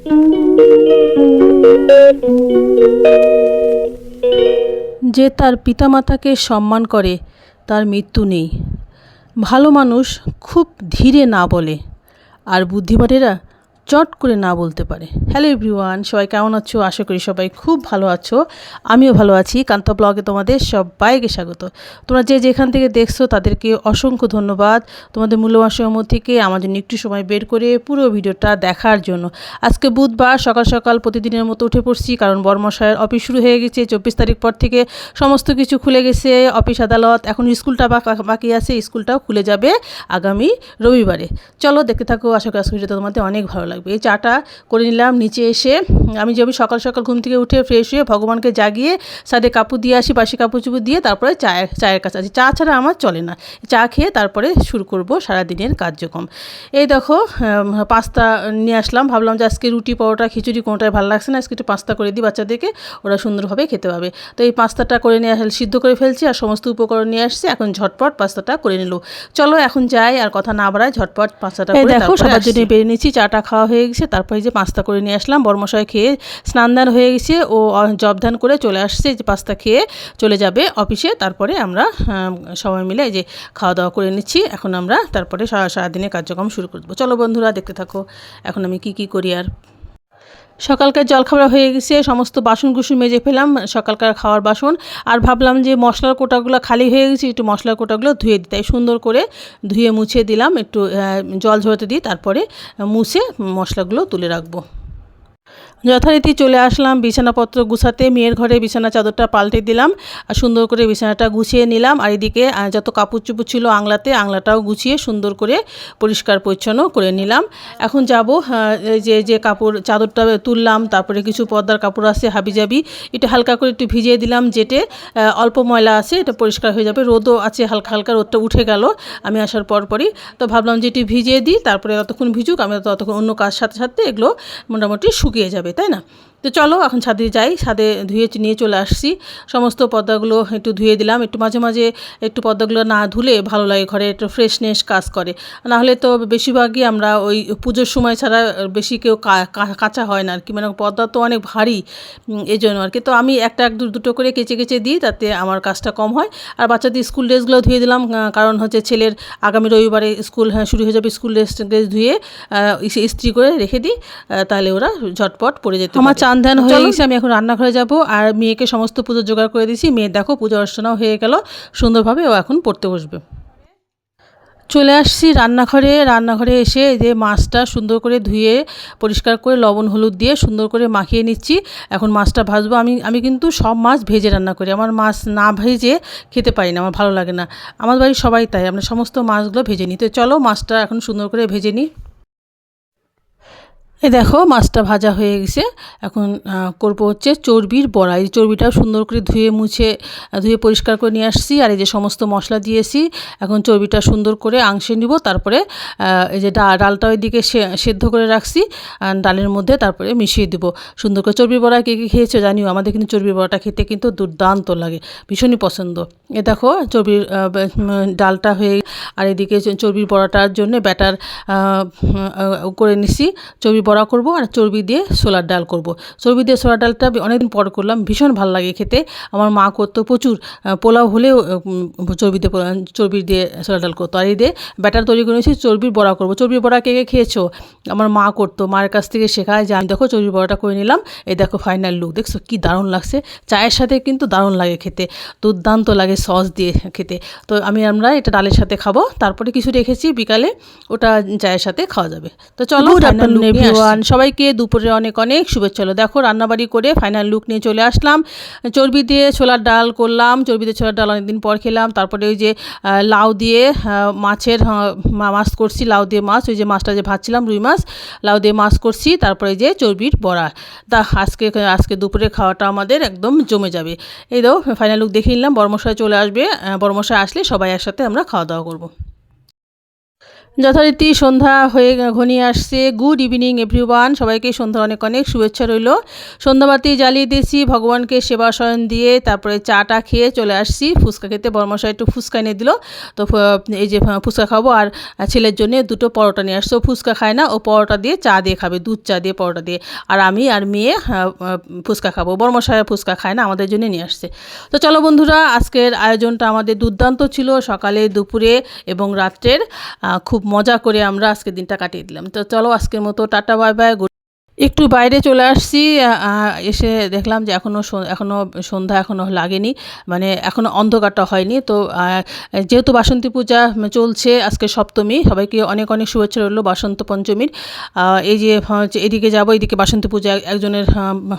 যে তার পিতামাতাকে সম্মান করে তার মৃত্যু নেই। ভালো মানুষ খুব ধীরে না বলে, আর বুদ্ধিমানেরা চট করে না বলতে পারে। হ্যালো এভরিওয়ান, সবাই কেমন আছো? আশা করি সবাই খুব ভালো আছো। আমিও ভালো আছি। কান্তা ব্লগে তোমাদের সবাইকে স্বাগত। তোমরা যে যেখান থেকে দেখছো তাদেরকে অসংখ্য ধন্যবাদ তোমাদের মূল্যবান সময় থেকে আমার জন্য একটু সময় বের করে পুরো ভিডিওটা দেখার জন্য। আজকে বুধবার সকাল সকাল প্রতিদিনের মতো উঠে পড়ছি, কারণ বর্মশায়ের অফিস শুরু হয়ে গেছে। 24 তারিখ পর থেকে সমস্ত কিছু খুলে গেছে, অফিস আদালত। এখন স্কুলটা বাকি আছে, স্কুলটাও খুলে যাবে আগামী রবিবারে। চলো দেখতে থাকো, আশা করি আজকে তোমাদের অনেক ভালো লাগবে। এই চাটা করে নিলাম। নিচে এসে আমি সকাল সকাল ঘুম থেকে উঠে ফ্রেশ হয়ে ভগবানকে জাগিয়ে সাথে কাপড় দিয়ে আসি, বাসি কাপড় চুপড় দিয়ে তারপরে চায়ের কাছে আছি। চা ছাড়া আমার চলে না। চা খেয়ে তারপরে শুরু করব সারাদিনের কার্যক্রম। এই দেখো পাস্তা নিয়ে আসলাম। ভাবলাম যে আজকে রুটি পরোটা খিচুড়ি কোনোটাই ভালো লাগছে না, আজকে একটু পাস্তা করে দিই বাচ্চাদেরকে, ওরা সুন্দরভাবে খেতে পাবে। তো এই পাস্তাটা করে নিয়ে সিদ্ধ করে ফেলছি, আর সমস্ত উপকরণ নিয়ে আসছি। এখন ঝটপট পাস্তাটা করে নিল। চলো এখন যাই, আর কথা না বাড়াই, ঝটপট পাস্তাটা করে দেখো সবার জন্য বেরিয়ে নিচ্ছি। চাটা খাওয়া হয়ে গেছে, তারপরে যে পাস্তা করে নিয়ে আসলাম। বর্মশাই খেয়ে স্নান দান হয়ে গেছে, ও জব ধান করে চলে আসছে, যে পাস্তা খেয়ে চলে যাবে অফিসে। তারপরে আমরা সবাই মিলে এই যে খাওয়া দাওয়া করে নিচ্ছি। এখন আমরা তারপরে সারাদিনের কার্যক্রম শুরু করে দেবো। চলো বন্ধুরা দেখতে থাকো এখন আমি কি করি। আর সকালকার জলখাবার হয়ে গেছে, সমস্ত বাসন কুসুন মেজে ফেলাম, সকালকার খাওয়ার বাসন। আর ভাবলাম যে মশলার কোটাগুলো খালি হয়ে গেছে, একটু মশলার কোটাগুলো ধুয়ে দিই। তাই সুন্দর করে ধুয়ে মুছে দিলাম, একটু জল ঝরতে দিই, তারপরে মুছে মশলাগুলো তুলে রাখবো। যথারীতি চলে আসলাম বিছানাপত্র গুছাতে। মেয়ের ঘরে বিছানা চাদরটা পাল্টে দিলাম, আর সুন্দর করে বিছানাটা গুছিয়ে নিলাম। আর এদিকে যত কাপড় চোপড় ছিল আংলাটাও গুছিয়ে সুন্দর করে পরিষ্কার পরিচ্ছন্ন করে নিলাম। এখন যাব যে কাপড় চাদরটা তুললাম, তারপরে কিছু পর্দার কাপড় আছে হাবিজাবি, এটা হালকা করে একটু ভিজিয়ে দিলাম, যেটে অল্প ময়লা আছে, এটা পরিষ্কার হয়ে যাবে। রোদও আছে হালকা হালকা, রোদটা উঠে গেল আমি আসার পরই। তো ভাবলাম যে এটি ভিজিয়ে দিই, তারপরে ততক্ষণ ভিজুক, আমি ততক্ষণ অন্য কাজ সাথে সাথে এগুলো মোটামুটি শুকিয়ে যাবে, তাই না? তো চলো এখন ছাদে যাই। ছাদে ধুয়ে নিয়ে চলে আসছি। সমস্ত পর্দাগুলো একটু ধুয়ে দিলাম। একটু মাঝে মাঝে একটু পর্দাগুলো না ধুলে ভালো লাগে, ঘরে একটু ফ্রেশনেস কাজ করে। নাহলে তো বেশিরভাগই আমরা ওই পুজোর সময় ছাড়া বেশি কেউ কাঁচা হয় না আর কি, মানে পর্দা তো অনেক ভারী, এই জন্য আর কি। তো আমি দুটো করে কেচে দিই, তাতে আমার কাজটা কম হয়। আর বাচ্চাদের স্কুল ড্রেসগুলো ধুয়ে দিলাম, কারণ হচ্ছে ছেলের আগামী রবিবারে স্কুল শুরু হয়ে যাবে। স্কুল ড্রেস ধুয়ে ইস্ত্রি করে রেখে দিই, তাহলে ওরা ঝটপট পড়ে যেতে। আমার চান ধ্যান হয়ে গেছে, আমি এখন রান্নাঘরে যাব। আর মেয়েকে সমস্ত পুজোর জোগাড় করে দিয়েছি। মেয়ে দেখো পুজো অর্চনাও হয়ে গেল সুন্দরভাবে, ও এখন পড়তে বসবে। চলে আসছি রান্নাঘরে এসে যে মাছটা সুন্দর করে ধুয়ে পরিষ্কার করে লবণ হলুদ দিয়ে সুন্দর করে মাখিয়ে নিচ্ছি। এখন মাছটা ভাজবো। আমি কিন্তু সব মাছ ভেজে রান্না করি, আমার মাছ না ভেজে খেতে পারি না, আমার ভালো লাগে না। আমার বাড়ির সবাই তাই, আমরা সমস্ত মাছগুলো ভেজে নিই। তো চলো মাছটা এখন সুন্দর করে ভেজে নিই। এই দেখো মাছটা ভাজা হয়ে গেছে। এখন করব হচ্ছে চর্বির বড়া। এই চর্বিটাও সুন্দর করে ধুয়ে পরিষ্কার করে নিয়ে আসছি। আর এই যে সমস্ত মশলা দিয়েছি, এখন চর্বিটা সুন্দর করে আংশে নিব। তারপরে এই যে ডালটা ওইদিকে সেদ্ধ করে রাখছি, ডালের মধ্যে তারপরে মিশিয়ে দেবো সুন্দর করে। চর্বির বড়া কে খেয়েছো জানিও, আমাদের কিন্তু চর্বির বড়াটা খেতে কিন্তু দুর্দান্ত লাগে, ভীষণই পছন্দ। এ দেখো চর্বির ডালটা হয়ে, আর এদিকে চর্বির বড়াটার জন্য ব্যাটার করে নিছি। চর্বি বড়া করব আর চর্বি দিয়ে ছোলার ডাল করব। চর্বি দিয়ে ছোলার ডালটা অনেকদিন পর করলাম, ভীষণ ভালো লাগে খেতে। আমার মা করতো প্রচুর, পোলাও হলেও চর্বি দিয়ে ছোলার ডাল করতো। আর এই দিয়ে ব্যাটার তৈরি করে নিয়েছি, চর্বির বড়া করব। চর্বির বড়া কে খেয়েছো? আমার মা করতো, মায়ের কাছ থেকে শেখায় যে আমি দেখো চর্বির বড়াটা করে নিলাম। এই দেখো ফাইনাল লুক, দেখছো কি দারুণ লাগছে। চায়ের সাথে কিন্তু দারুণ লাগে খেতে, দুর্দান্ত লাগে সস দিয়ে খেতে। তো আমরা এটা ডালের সাথে খাবো। তারপরে কিছু রেখেছি বিকালে, ওটা চায়ের সাথে খাওয়া যাবে। তো চলো সবাইকে দুপুরে অনেক শুভেচ্ছা। হলো দেখো রান্নাবাড়ি করে ফাইনাল লুক নিয়ে চলে আসলাম। চর্বি দিয়ে ছোলার ডাল করলাম, চর্বি দিয়ে ছোলার ডাল অনেকদিন পর খেলাম। তারপরে ওই যে লাউ দিয়ে মাছ করছি, লাউ দিয়ে মাছ, ওই যে মাছটা যে ভাজছিলাম রুই মাছ, লাউ দিয়ে মাছ করছি। তারপরে যে চর্বির বড়া। আজকে দুপুরে খাওয়াটা আমাদের একদম জমে যাবে। এই দাও ফাইনাল লুক দেখে নিলাম। বর্মশাই চলে আসবে, বর্মশাই আসলে সবাই একসাথে আমরা খাওয়া দাওয়া করবো। যথারীতি সন্ধ্যা হয়ে ঘনিয়ে আসছে। গুড ইভিনিং এভরিওয়ান, সবাইকে সন্ধ্যার অনেক অনেক শুভেচ্ছা রইল। সন্ধ্যাবাতি জ্বালিয়ে দিয়েছি, ভগবানকে সেবা শয়ন দিয়ে তারপরে চাটা খেয়ে চলে আসছি ফুচকা খেতে। বড়মশাই একটু ফুচকা এনে দিল, তো এই যে ফুচকা খাবো। আর ছেলের জন্য দুটো পরোটা নিয়ে আসছে। ও ফুচকা খায় না, ও পরোটা দিয়ে চা দিয়ে খাবে, দুধ চা দিয়ে পরোটা দিয়ে। আর আমি আর মেয়ে ফুচকা খাবো। বড়মশাই ফুচকা খায় না, আমাদের জন্য নিয়ে আসছে। তো চলো বন্ধুরা, আজকের আয়োজনটা আমাদের দুর্দান্ত ছিল, সকালে দুপুরে এবং রাত্রের। খুব মজা করে আমরা আজকের দিনটা কাটিয়ে দিলাম। তো চলো আজকের মতো টাটা বাই বাই। একটু বাইরে চলে আসছি, এসে দেখলাম যে এখনও সন্ধ্যা এখনও লাগেনি, মানে এখনও অন্ধকারটা হয়নি। তো যেহেতু বাসন্তী পূজা চলছে, আজকে সপ্তমী, সবাইকে অনেক অনেক শুভেচ্ছা রইল বাসন্ত পঞ্চমীর। এই যে এদিকে যাব, এদিকে বাসন্তী পূজা একজনের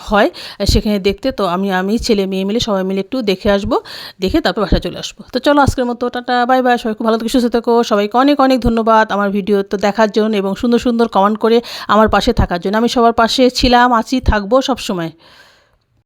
হয় সেখানে দেখতে। তো আমি ছেলে মেয়ে মিলে সবাই মিলে একটু দেখে আসবো, দেখে তারপর বাসায় চলে আসবো। তো চলো আজকের মতো টাটা বাই বাই। সবাই খুব ভালো থেকে সুস্থ থেকো। সবাইকে অনেক অনেক ধন্যবাদ আমার ভিডিও তো দেখার জন্য এবং সুন্দর সুন্দর কমেন্ট করে আমার পাশে থাকার জন্য। আমি সবার পাশে ছিলাম, আছি, থাকবো সবসময়।